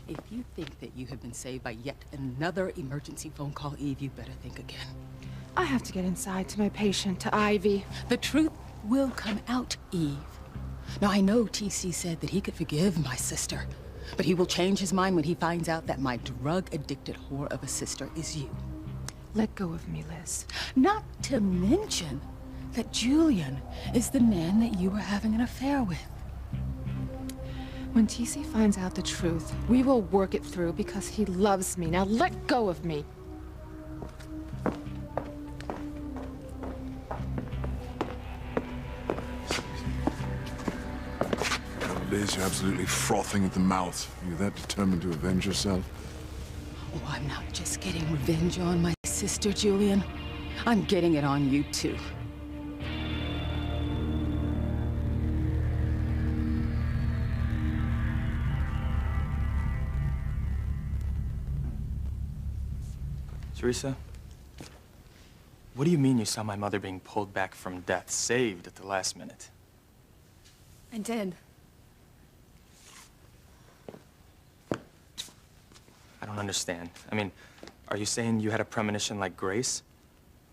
If you think that you have been saved by yet another emergency phone call, Eve, you better think again. I have to get inside to my patient, to Ivy. The truth will come out, Eve. Now, I know TC said that he could forgive my sister, but he will change his mind when he finds out that my drug-addicted whore of a sister is you. Let go of me, Liz. Not to mention that Julian is the man that you were having an affair with. When TC finds out the truth, we will work it through because he loves me. Now let go of me. Liz, you're absolutely frothing at the mouth. Are you that determined to avenge yourself? Oh, I'm not just getting revenge on my sister, Julian. I'm getting it on you, too. Teresa, what do you mean you saw my mother being pulled back from death, saved at the last minute? I did. I don't understand. I mean, are you saying you had a premonition like Grace?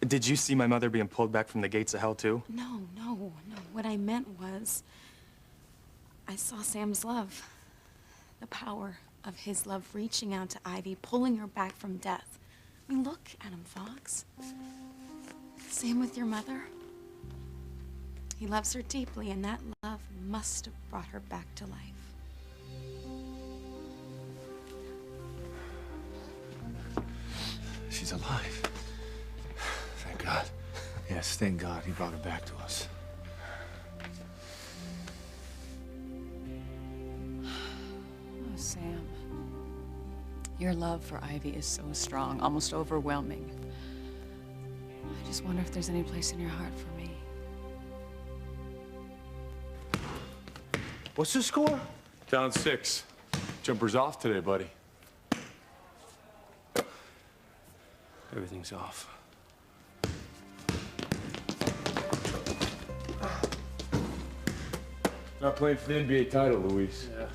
Did you see my mother being pulled back from the gates of hell, too? No. What I meant was, I saw Sam's love. The power of his love reaching out to Ivy, pulling her back from death. I mean, look at him, Fox. Same with your mother. He loves her deeply, and that love must have brought her back to life. She's alive. Thank God. Yes, thank God he brought her back to us. Oh, Sam. Your love for Ivy is so strong, almost overwhelming. I just wonder if there's any place in your heart for me. What's the score? Down 6. Jumper's off today, buddy. Everything's off. Not playing for the NBA title, Luis. Yeah.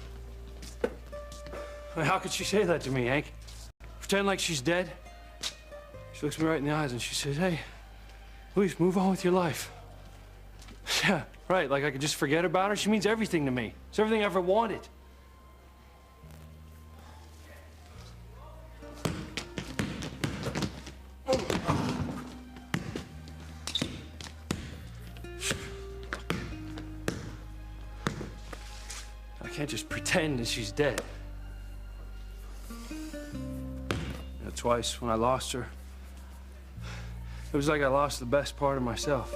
I mean, how could she say that to me, Hank? Pretend like she's dead? She looks me right in the eyes and she says, hey, Luis, move on with your life. Yeah, right, like I could just forget about her. She means everything to me. It's everything I ever wanted. I can't just pretend that she's dead. Twice when I lost her, it was like I lost the best part of myself.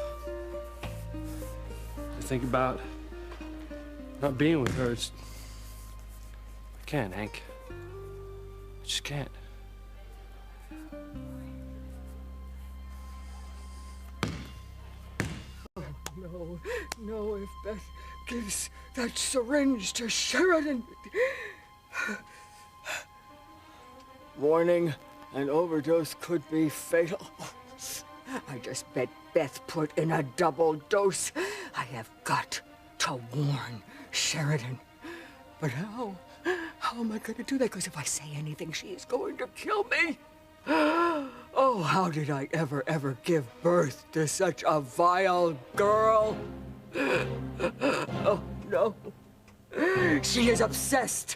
I think about not being with her. I can't, Hank. I just can't. Oh, no, if Beth gives that syringe to Sheridan. Warning, an overdose could be fatal. I just bet Beth put in a double dose. I have got to warn Sheridan. But how? How am I going to do that? Because if I say anything, she is going to kill me. Oh, how did I ever give birth to such a vile girl? Oh, no. She is obsessed.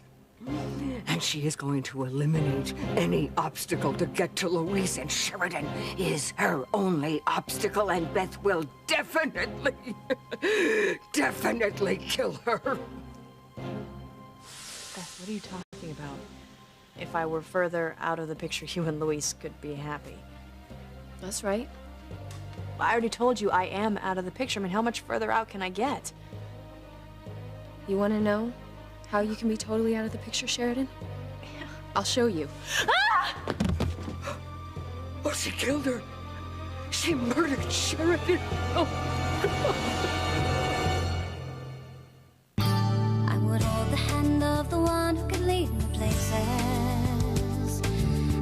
And she is going to eliminate any obstacle to get to Luis, and Sheridan is her only obstacle, and Beth will definitely kill her. Beth, what are you talking about? If I were further out of the picture, you and Luis could be happy. That's right. I already told you I am out of the picture. I mean, how much further out can I get? You want to know how you can be totally out of the picture, Sheridan? Yeah. I'll show you. Ah! Oh, she killed her. She murdered Sheridan. Oh, I would hold the hand of the one who could lead me places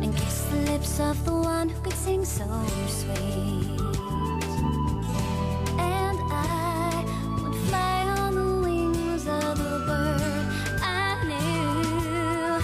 and kiss the lips of the one who could sing so sweet. And I would fly on the wings of the bird I knew.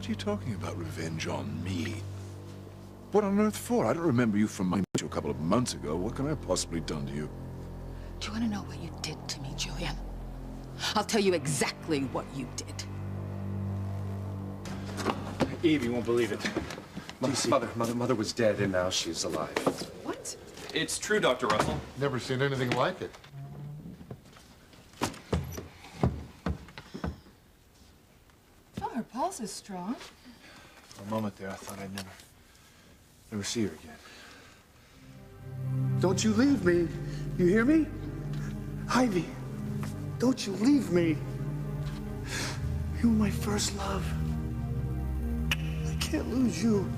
What are you talking about, revenge on me? What on earth for? I don't remember you from my a couple of months ago. What can I have possibly done to you? Do you want to know what you did to me, Julian? I'll tell you exactly what you did. Eve, you won't believe it. Mother was dead, and now she's alive. What? It's true, Dr. Russell. Never seen anything like it. Oh, her pulse is strong. For a moment there, I thought I'd never see her again. Don't you leave me. You hear me? Ivy, don't you leave me. You were my first love. I can't lose you.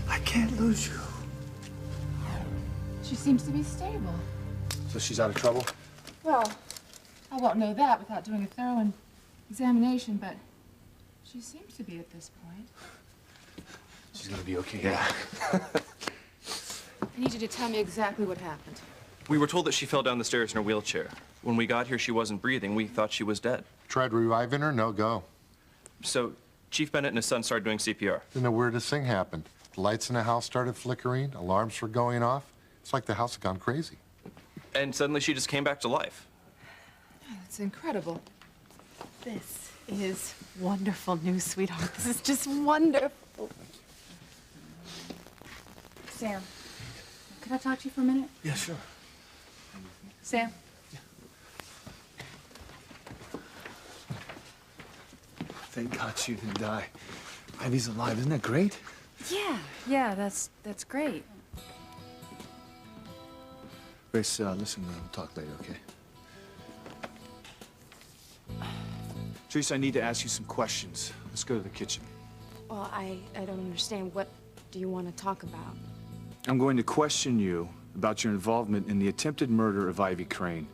I can't lose you. She seems to be stable. So she's out of trouble? Well, I won't know that without doing a thorough examination, but she seems to be at this point. She's gonna be okay. Yeah. I need you to tell me exactly what happened. We were told that she fell down the stairs in her wheelchair. When we got here, she wasn't breathing. We thought she was dead. Tried reviving her, no go. So Chief Bennett and his son started doing CPR. Then the weirdest thing happened. The lights in the house started flickering, alarms were going off. It's like the house had gone crazy. And suddenly she just came back to life. It's incredible. This is wonderful news, sweetheart. This is just wonderful. Sam, could I talk to you for a minute? Yeah, sure. Sam? Thank God she didn't die. Ivy's alive. Isn't that great? Yeah, that's great. Grace, listen, we'll talk later, okay? Teresa, I need to ask you some questions. Let's go to the kitchen. Well, I don't understand. What do you want to talk about? I'm going to question you about your involvement in the attempted murder of Ivy Crane.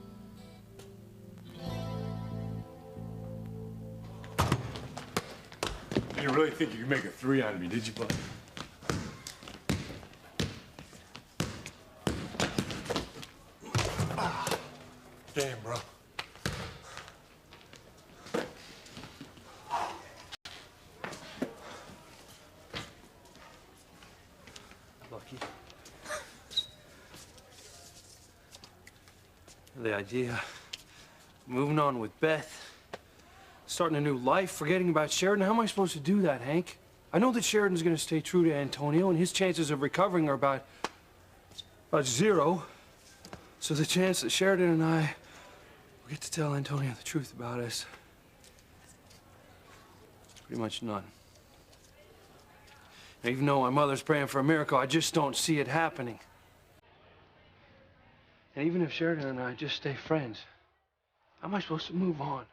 You didn't really think you could make a 3 out of me, did you, bud? Damn, bro. Lucky. The idea, moving on with Beth, starting a new life, forgetting about Sheridan. How am I supposed to do that, Hank? I know that Sheridan's gonna stay true to Antonio, and his chances of recovering are about 0. So the chance that Sheridan and I will get to tell Antonio the truth about us, pretty much none. And even though my mother's praying for a miracle, I just don't see it happening. And even if Sheridan and I just stay friends, how am I supposed to move on?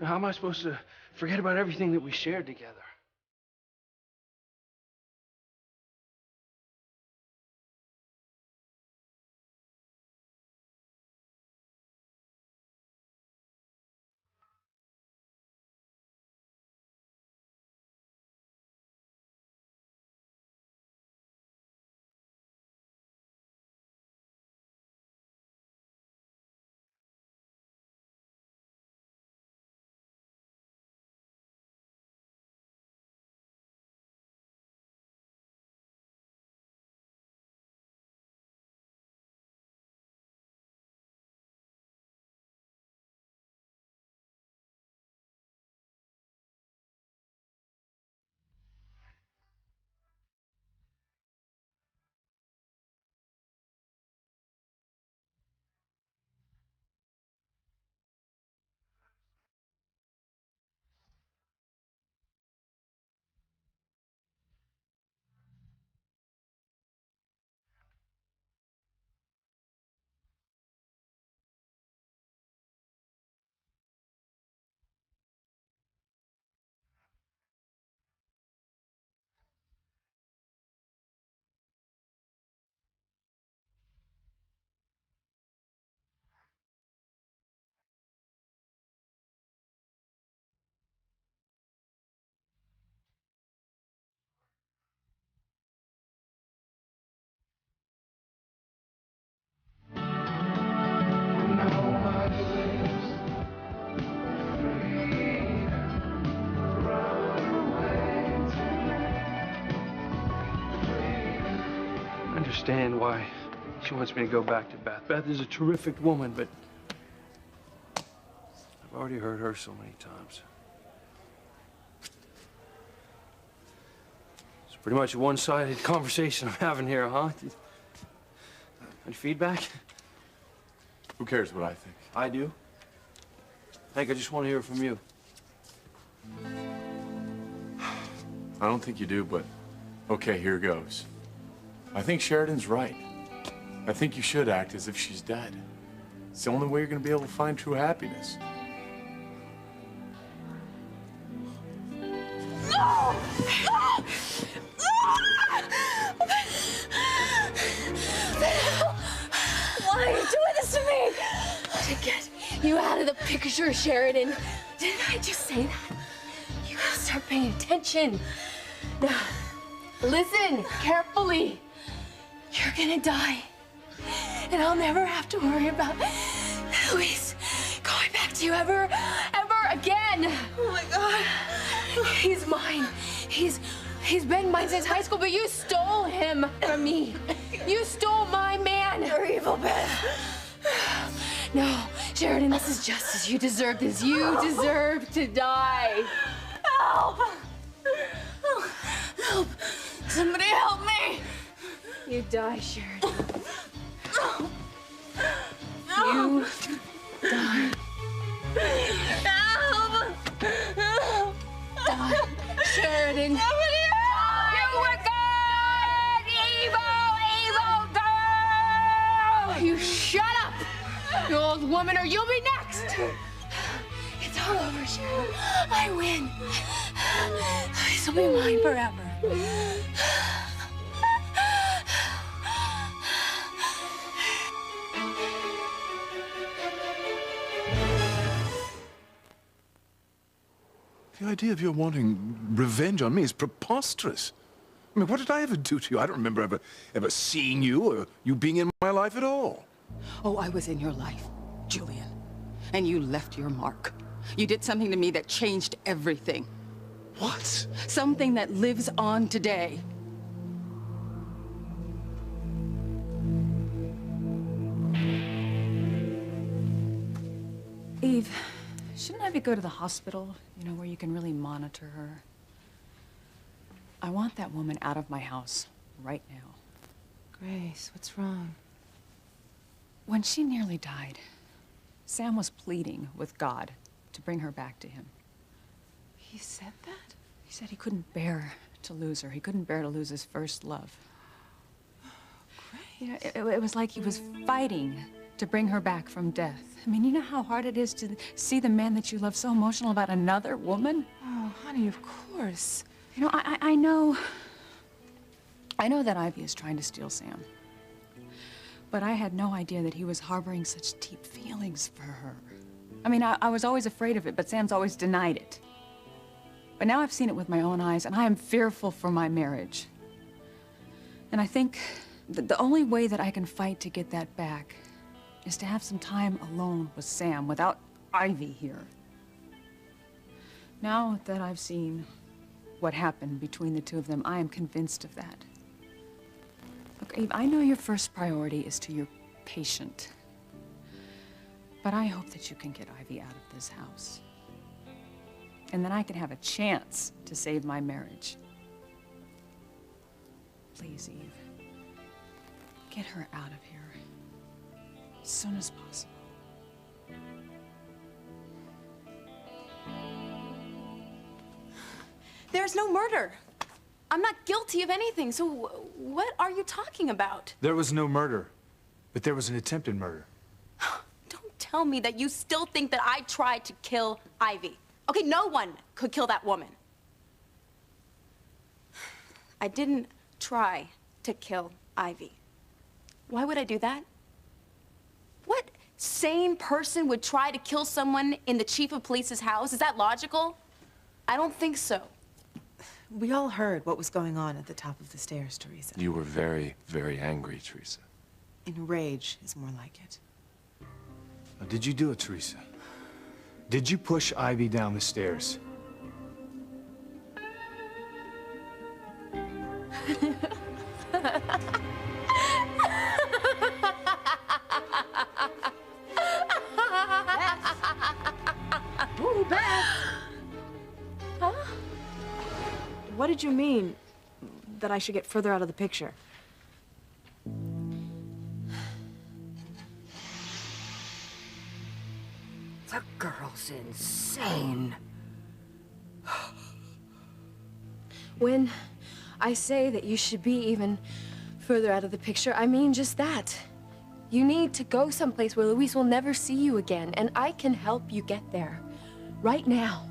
How am I supposed to forget about everything that we shared together? understand why she wants me to go back to Beth. Beth is a terrific woman, but I've already heard her so many times. It's pretty much a one-sided conversation I'm having here, huh? Any feedback? Who cares what I think? I do. Hank, I just want to hear from you. I don't think you do, but okay, here goes. I think Sheridan's right. I think you should act as if she's dead. It's the only way you're going to be able to find true happiness. Why are you doing this to me? To get you out of the picture, Sheridan. Didn't I just say that? You gotta start paying attention. Now, listen carefully. You're gonna die. And I'll never have to worry about Luis going back to you ever again. Oh my God. He's mine. He's been mine since high school, but you stole him from me. You stole my man. You're evil, Beth. No, Sheridan, this is justice. You deserve this. You deserve to die. Help! Help! Somebody help me! You die, Sheridan. You die. Help! Die, Sheridan. Somebody help! You wicked, evil girl! You shut up, you old woman, or you'll be next. It's all over, Sheridan. I win. This will be mine forever. The idea of your wanting revenge on me is preposterous. I mean, what did I ever do to you? I don't remember ever seeing you or you being in my life at all. Oh, I was in your life, Julian. And you left your mark. You did something to me that changed everything. What? Something that lives on today. Eve, shouldn't I go to the hospital, you know, where you can really monitor her? I want that woman out of my house right now. Grace, what's wrong? When she nearly died, Sam was pleading with God to bring her back to him. He said that? He said he couldn't bear to lose her. He couldn't bear to lose his first love. Grace. You know, it was like he was fighting to bring her back from death. I mean, you know how hard it is to see the man that you love so emotional about another woman? Oh, honey, of course. You know, I know that Ivy is trying to steal Sam. But I had no idea that he was harboring such deep feelings for her. I mean, I was always afraid of it, but Sam's always denied it. But now I've seen it with my own eyes, and I am fearful for my marriage. And I think that the only way that I can fight to get that back is to have some time alone with Sam without Ivy here. Now that I've seen what happened between the two of them, I am convinced of that. Look, Eve, I know your first priority is to your patient. But I hope that you can get Ivy out of this house. And then I can have a chance to save my marriage. Please, Eve, get her out of here as soon as possible. There's no murder. I'm not guilty of anything, so what are you talking about? There was no murder, but there was an attempted murder. Don't tell me that you still think that I tried to kill Ivy. Okay, no one could kill that woman. I didn't try to kill Ivy. Why would I do that? What sane person would try to kill someone in the chief of police's house? Is that logical? I don't think so. We all heard what was going on at the top of the stairs, Teresa. You were very, very angry, Teresa. Enraged is more like it. Now, did you do it, Teresa? Did you push Ivy down the stairs? did you mean that I should get further out of the picture? The girl's insane. When I say that you should be even further out of the picture, I mean just that. You need to go someplace where Luis will never see you again, and I can help you get there. Right now.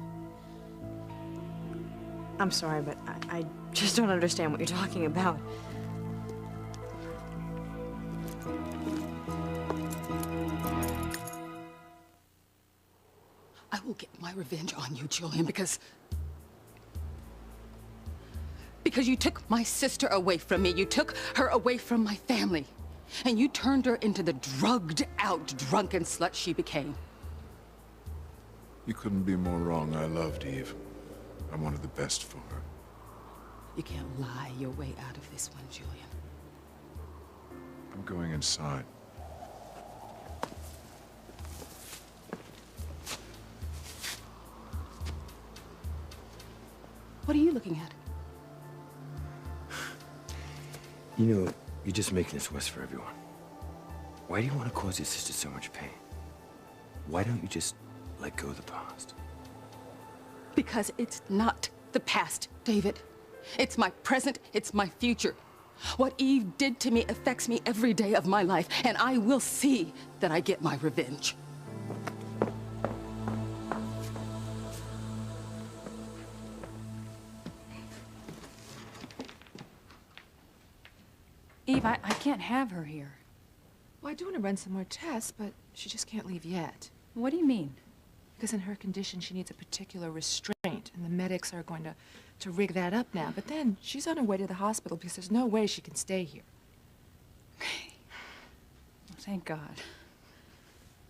I'm sorry, but I just don't understand what you're talking about. I will get my revenge on you, Julian, because you took my sister away from me. You took her away from my family. And you turned her into the drugged-out, drunken slut she became. You couldn't be more wrong. I loved Eve. I wanted the best for her. You can't lie your way out of this one, Julian. I'm going inside. What are you looking at? You know, you're just making this worse for everyone. Why do you want to cause your sister so much pain? Why don't you just let go of the past? Because it's not the past, David. It's my present, it's my future. What Eve did to me affects me every day of my life, and I will see that I get my revenge. Eve, I can't have her here. Well, I do want to run some more tests, but she just can't leave yet. What do you mean? Because in her condition, she needs a particular restraint, and the medics are going to rig that up now. But then she's on her way to the hospital because there's no way she can stay here. Well, thank God.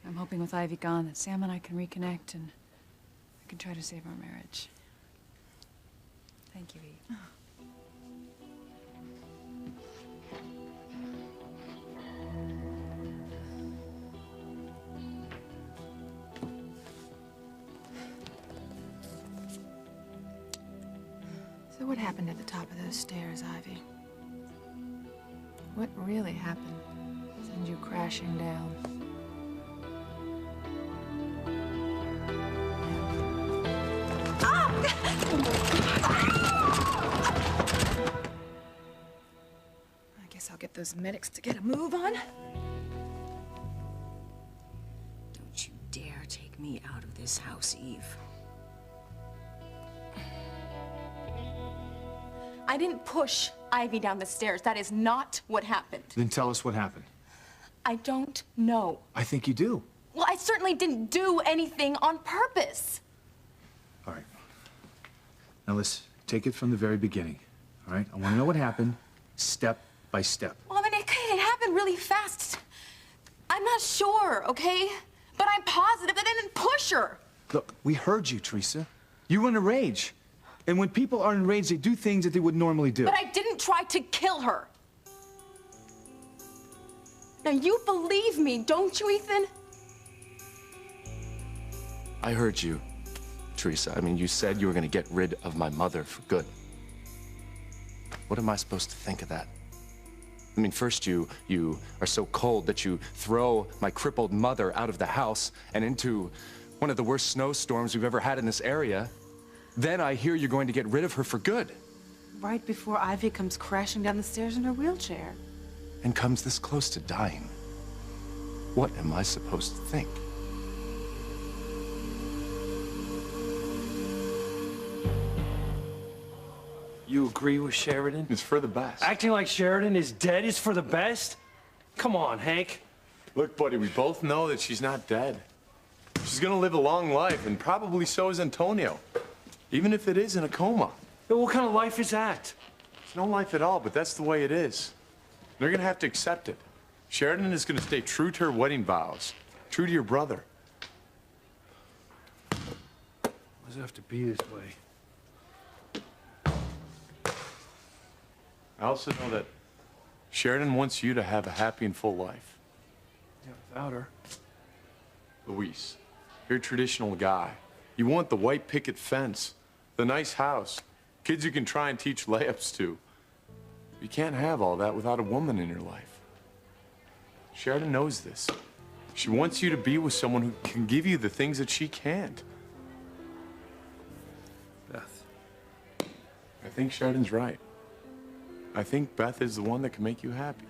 I'm hoping with Ivy gone that Sam and I can reconnect and I can try to save our marriage. Thank you, Eve. So what happened at the top of those stairs, Ivy? What really happened to send you crashing down? I guess I'll get those medics to get a move on. Don't you dare take me out of this house, Eve. I didn't push Ivy down the stairs. That is not what happened. Then tell us what happened. I don't know. I think you do. Well, I certainly didn't do anything on purpose. All right. Now let's take it from the very beginning. All right? I want to know what happened, step by step. Well, I mean, it happened really fast. I'm not sure, okay? But I'm positive that I didn't push her. Look, we heard you, Teresa. You were in a rage. And when people are enraged, they do things that they would normally do. But I didn't try to kill her. Now, you believe me, don't you, Ethan? I heard you, Teresa. I mean, you said you were going to get rid of my mother for good. What am I supposed to think of that? I mean, first you are so cold that you throw my crippled mother out of the house and into one of the worst snowstorms we've ever had in this area. Then I hear you're going to get rid of her for good. Right before Ivy comes crashing down the stairs in her wheelchair. And comes this close to dying. What am I supposed to think? You agree with Sheridan? It's for the best. Acting like Sheridan is dead is for the best? Come on, Hank. Look, buddy, we both know that she's not dead. She's gonna live a long life, and probably so is Antonio. Even if it is in a coma. But what kind of life is that? It's no life at all, but that's the way it is. They're gonna have to accept it. Sheridan is gonna stay true to her wedding vows, true to your brother. Why does it have to be this way? I also know that Sheridan wants you to have a happy and full life. Yeah, without her. Luis, you're a traditional guy. You want the white picket fence, the nice house, Kids you can try and teach layups to. You can't have all that without a woman in your life. Sheridan knows this. She wants you to be with someone who can give you the things that she can't. Beth. I think Sheridan's right. I think Beth is the one that can make you happy.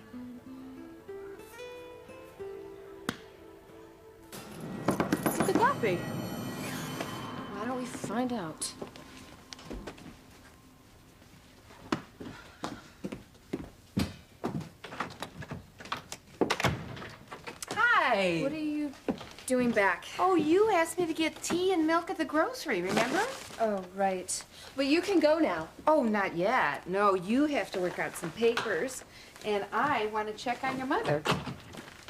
What's with the coffee? Why don't we find out? Hi. What are you doing back? Oh, you asked me to get tea and milk at the grocery, remember? Oh, right. But you can go now. Oh, not yet. No, you have to work out some papers, and I want to check on your mother.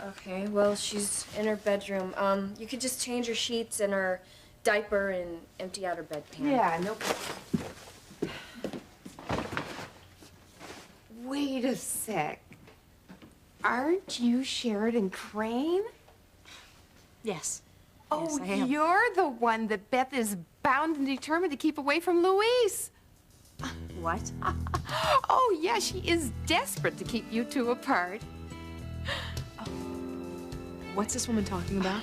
Okay, well, she's in her bedroom. You could just change her sheets and her diaper and empty out her bedpan. Yeah, no problem. Wait a sec. Aren't you Sheridan Crane? Yes. Oh, Yes, I am. you're the one that Beth is bound and determined to keep away from Luis. What? Oh, yeah, she is desperate to keep you two apart. What's this woman talking about?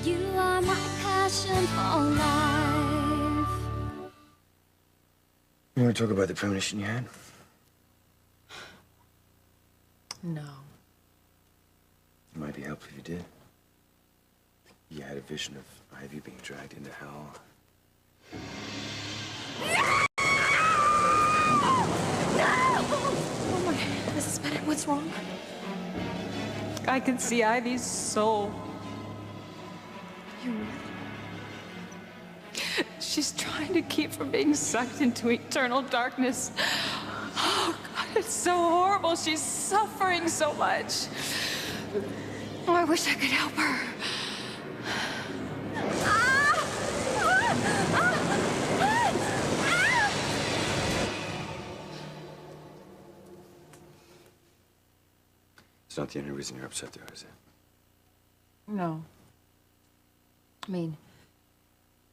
You are my passion for life. You want to talk about the premonition you had? No. It might be helpful if you did. You had a vision of Ivy being dragged into hell. Oh my, Mrs. Bennett, what's wrong? I can see Ivy's soul. She's trying to keep from being sucked into eternal darkness. Oh, God, it's so horrible. She's suffering so much. Oh, I wish I could help her. It's not the only reason you're upset there, is it? No. I mean,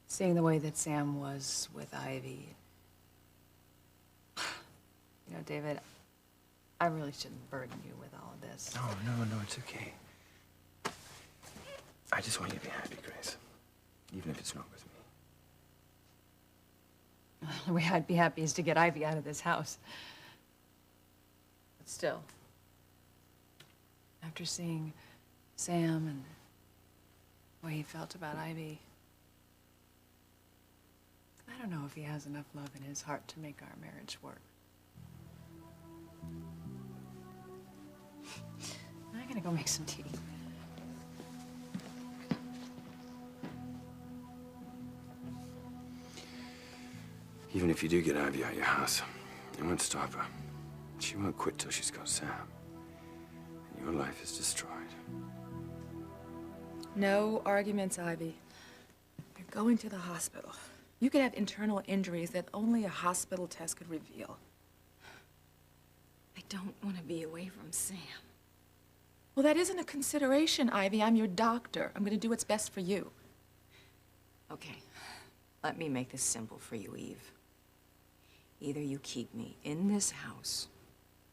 seeing the way that Sam was with Ivy. You know, David, I really shouldn't burden you with all of this. No, it's okay. I just want you to be happy, Grace. Even if it's not with me. The way I'd be happy is to get Ivy out of this house. But still, after seeing Sam and the way he felt about Ivy, I don't know if he has enough love in his heart to make our marriage work. I'm gonna go make some tea. Even if you do get Ivy out of your house, it won't stop her. She won't quit till she's got Sam. And your life is destroyed. No arguments, Ivy. You're going to the hospital. You could have internal injuries that only a hospital test could reveal. I don't want to be away from Sam. Well, that isn't a consideration, Ivy. I'm your doctor. I'm going to do what's best for you. Okay, let me make this simple for you, Eve. Either you keep me in this house,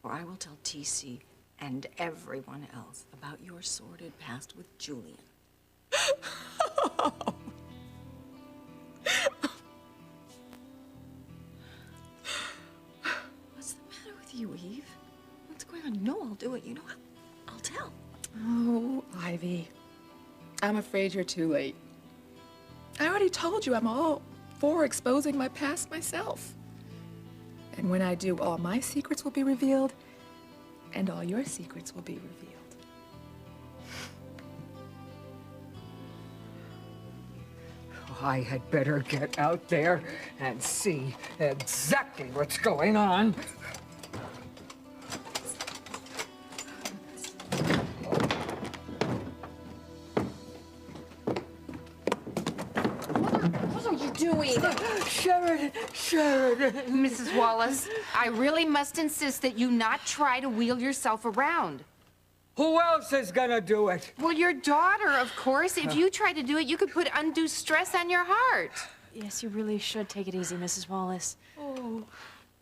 or I will tell TC and everyone else about your sordid past with Julian. What's the matter with you, Eve? What's going on? No, I'll do it. You know, I'll tell. Oh, Ivy. I'm afraid you're too late. I already told you I'm all for exposing my past myself. And when I do, all my secrets will be revealed, and all your secrets will be revealed. I had better get out there and see exactly what's going on. What are you doing? Sheridan! Mrs. Wallace, I really must insist that you not try to wheel yourself around. Who else is gonna do it? Well, your daughter, of course. If you tried to do it, you could put undue stress on your heart. Yes, you really should take it easy, Mrs. Wallace. Oh,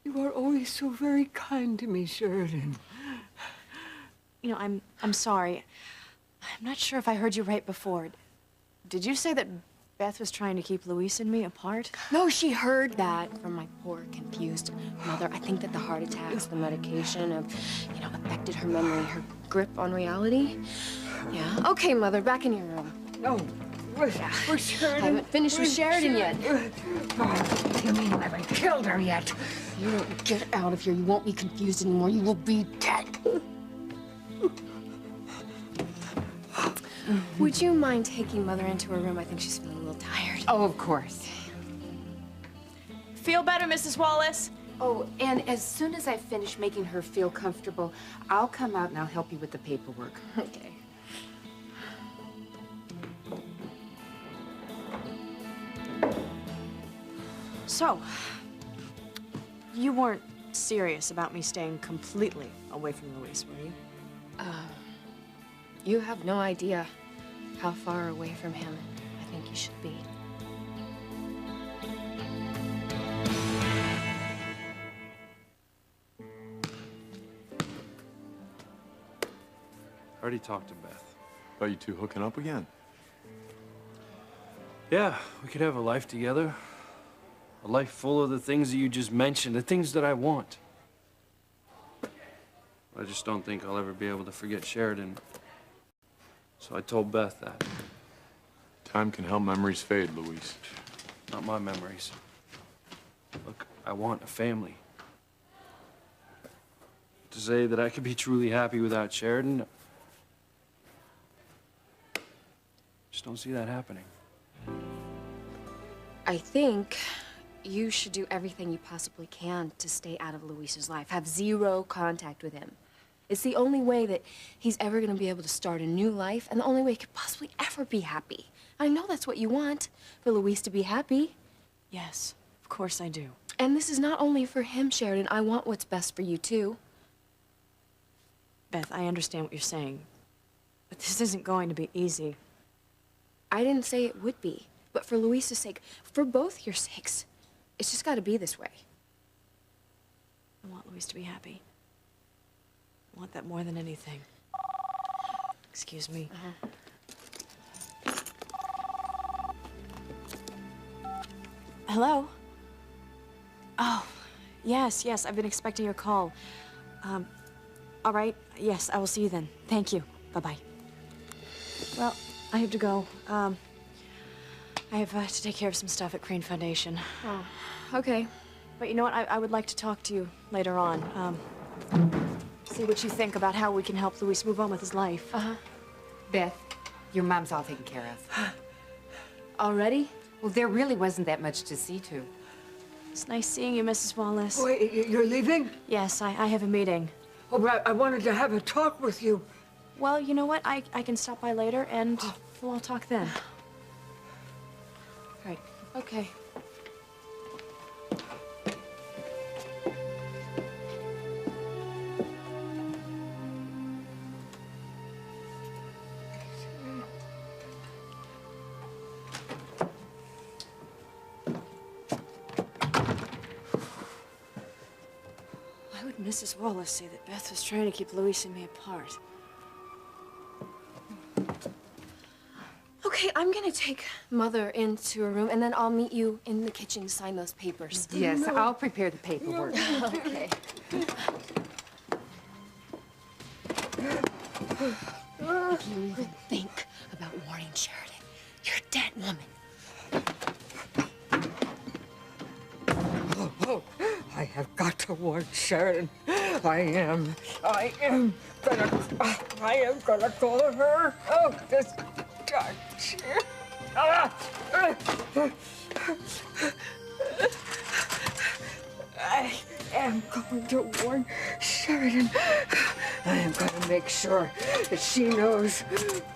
you are always so very kind to me, Sheridan. You know, I'm sorry. I'm not sure if I heard you right before. Did you say that Beth was trying to keep Luis and me apart? No, she heard that from my poor, confused mother. I think that the heart attacks, the medication have, affected her memory, her grip on reality. Yeah. Okay, Mother, back in your room. No. Where's Sheridan? I haven't finished with Sheridan yet. Oh, you mean you haven't killed her yet? If you don't get out of here, you won't be confused anymore. You will be dead. Would you mind taking Mother into her room? I think she's feeling a little tired. Oh, of course. Feel better, Mrs. Wallace? Oh, and as soon as I finish making her feel comfortable, I'll come out and I'll help you with the paperwork. Okay. So, you weren't serious about me staying completely away from Luis, were you? You have no idea how far away from him I think you should be. I already talked to Beth. Are you two hooking up again? Yeah, we could have a life together. A life full of the things that you just mentioned, the things that I want. I just don't think I'll ever be able to forget Sheridan. So I told Beth that. Time can help memories fade, Luis. Not my memories. Look, I want a family. To say that I could be truly happy without Sheridan, just don't see that happening. I think you should do everything you possibly can to stay out of Luis's life. Have zero contact with him. It's the only way that he's ever going to be able to start a new life, and the only way he could possibly ever be happy. I know that's what you want, for Luis to be happy. Yes, of course I do. And this is not only for him, Sheridan. I want what's best for you, too. Beth, I understand what you're saying, but this isn't going to be easy. I didn't say it would be, but for Luis's sake, for both your sakes, it's just got to be this way. I want Luis to be happy. I want that more than anything. Excuse me. Hello? Oh, yes, I've been expecting your call. All right, yes, I will see you then. Thank you. Bye-bye. Well, I have to go. I have to take care of some stuff at Crane Foundation. Oh, okay. But you know what? I would like to talk to you later on. See what you think about how we can help Luis move on with his life. Beth, your mom's all taken care of. Already? Well, there really wasn't that much to see to. It's nice seeing you, Mrs. Wallace. Wait, you're leaving? Yes, I have a meeting. Oh, but I wanted to have a talk with you. Well, you know what? I can stop by later and we'll all talk then. Right. Okay. Why would Mrs. Wallace say that Beth was trying to keep Luis and me apart? Okay, I'm gonna take Mother into her room, and then I'll meet you in the kitchen to sign those papers. Yes, I'll prepare the paperwork. Okay. If you even think about warning Sheridan, you're a dead woman. Oh, I have got to warn Sheridan. I am gonna call her. Oh, this God. I am going to warn Sheridan. I am going to make sure that she knows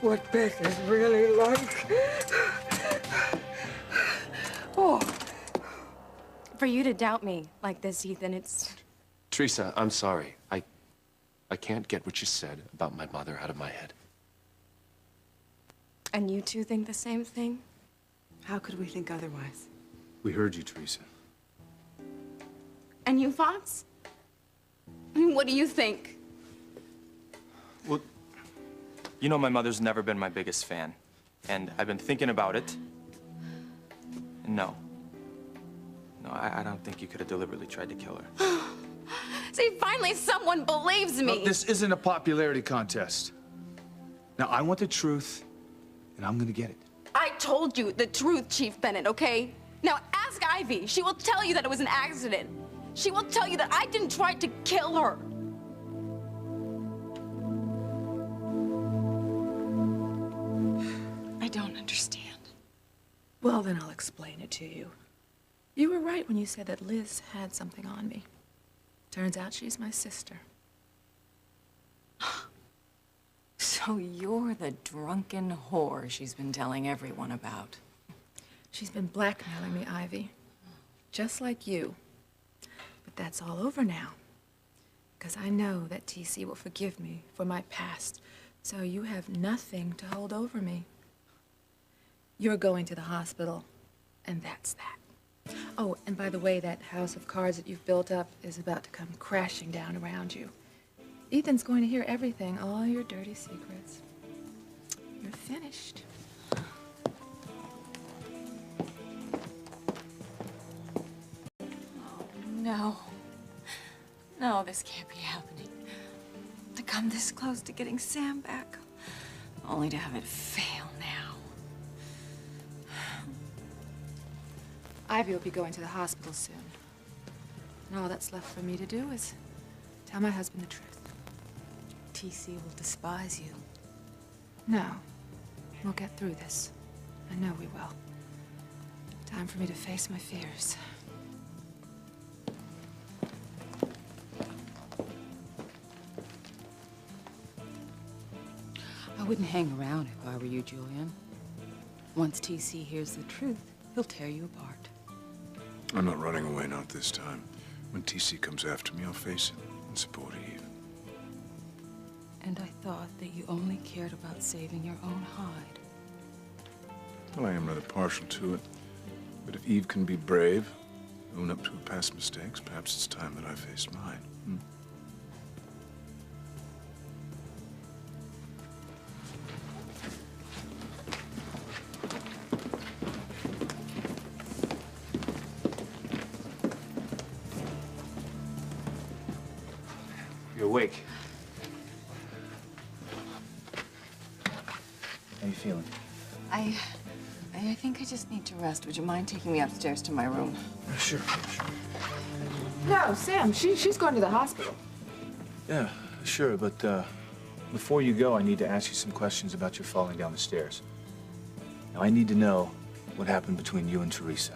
what Beth is really like. Oh. For you to doubt me like this, Ethan, it's... Teresa, I'm sorry. I can't get what you said about my mother out of my head. And you two think the same thing? How could we think otherwise? We heard you, Teresa. And you, Fox? I mean, what do you think? Well, you know my mother's never been my biggest fan. And I've been thinking about it. And no. No, I don't think you could have deliberately tried to kill her. See, finally someone believes me. Look, this isn't a popularity contest. Now, I want the truth, and I'm gonna get it. I told you the truth, Chief Bennett, okay? Now ask Ivy. She will tell you that it was an accident. She will tell you that I didn't try to kill her. I don't understand. Well, then I'll explain it to you. You were right when you said that Liz had something on me. Turns out she's my sister. So you're the drunken whore she's been telling everyone about. She's been blackmailing me, Ivy. Just like you. But that's all over now. Because I know that TC will forgive me for my past. So you have nothing to hold over me. You're going to the hospital, and that's that. Oh, and by the way, that house of cards that you've built up is about to come crashing down around you. Ethan's going to hear everything, all your dirty secrets. You're finished. No. No, this can't be happening. To come this close to getting Sam back, only to have it fail now. Ivy will be going to the hospital soon. And all that's left for me to do is tell my husband the truth. TC will despise you. No. We'll get through this. I know we will. Time for me to face my fears. I wouldn't hang around if I were you, Julian. Once TC hears the truth, he'll tear you apart. I'm not running away, not this time. When TC comes after me, I'll face it and support Eve. And I thought that you only cared about saving your own hide. Well, I am rather partial to it. But if Eve can be brave, own up to her past mistakes, perhaps it's time that I faced mine. Hmm? You're awake. How you feeling? I think I just need to rest. Would you mind taking me upstairs to my room? Sure. No, Sam, she's going to the hospital. Yeah, sure, but before you go, I need to ask you some questions about your falling down the stairs. Now, I need to know what happened between you and Teresa.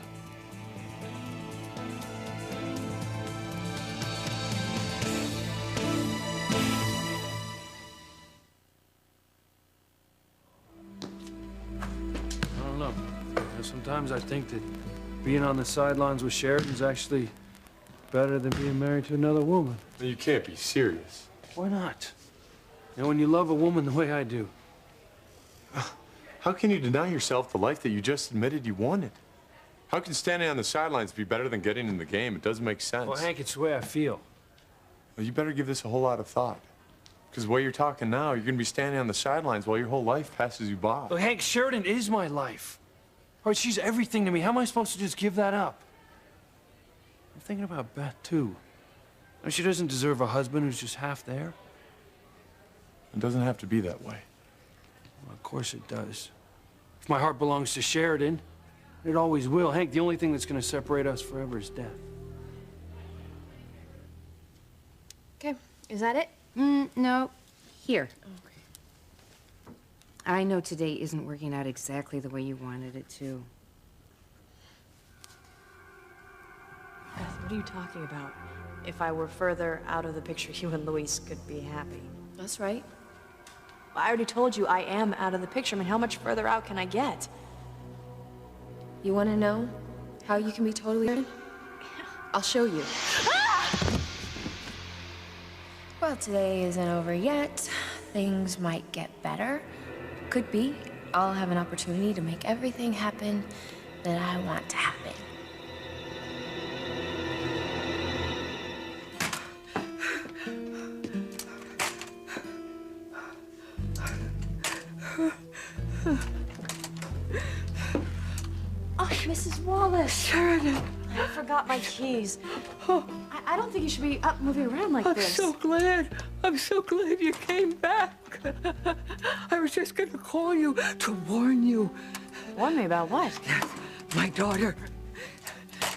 I don't know. Sometimes I think that being on the sidelines with Sheridan's actually better than being married to another woman. You can't be serious. Why not? You know, when you love a woman the way I do. How can you deny yourself the life that you just admitted you wanted? How can standing on the sidelines be better than getting in the game? It doesn't make sense. Well, Hank, it's the way I feel. Well, you better give this a whole lot of thought. Because the way you're talking now, you're going to be standing on the sidelines while your whole life passes you by. Look, Hank, Sheridan is my life. All right, she's everything to me. How am I supposed to just give that up? I'm thinking about Beth, too. I mean, she doesn't deserve a husband who's just half there. It doesn't have to be that way. Well, of course it does. If my heart belongs to Sheridan, it always will. Hank, the only thing that's going to separate us forever is death. Okay, is that it? No. Here. Okay. I know today isn't working out exactly the way you wanted it to. Beth, what are you talking about? If I were further out of the picture, you and Luis could be happy. That's right. I already told you I am out of the picture. I mean, how much further out can I get? You want to know how you can be totally... I'll show you. Well, today isn't over yet. Things might get better. Could be. I'll have an opportunity to make everything happen that I want to happen. Oh, Mrs. Wallace. Sheridan. I forgot my keys. I don't think you should be up moving around like I'm this. so glad. I'm so glad you came back. I was just gonna call you to warn you. Warn me about what? My daughter.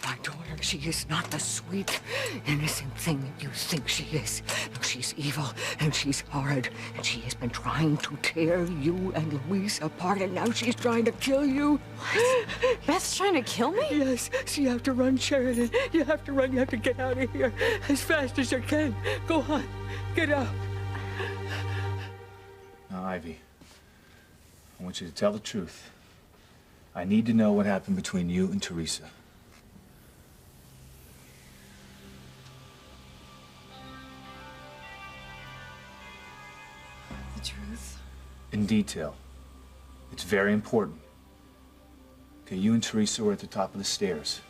My daughter, she is not the sweet, innocent thing that you think she is. No, she's evil, and she's horrid, and she has been trying to tear you and Luis apart, and now she's trying to kill you. What? Beth's trying to kill me? Yes, so you have to run, Sheridan. You have to run. You have to get out of here as fast as you can. Go on, get out. Now, Ivy, I want you to tell the truth. I need to know what happened between you and Teresa. The truth? In detail. It's very important. Okay, you and Teresa were at the top of the stairs.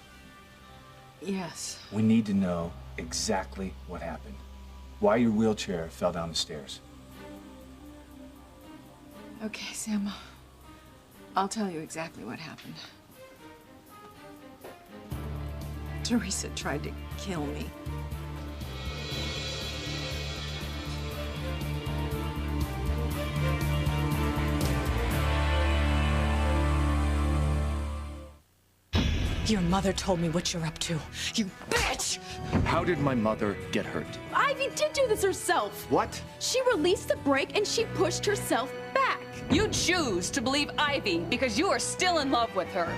Yes. We need to know exactly what happened. Why your wheelchair fell down the stairs. Okay, Sam. I'll tell you exactly what happened. Teresa tried to kill me. Your mother told me what you're up to. You bitch! How did my mother get hurt? Ivy did do this herself. What? She released the brake and she pushed herself back. You choose to believe Ivy because you are still in love with her.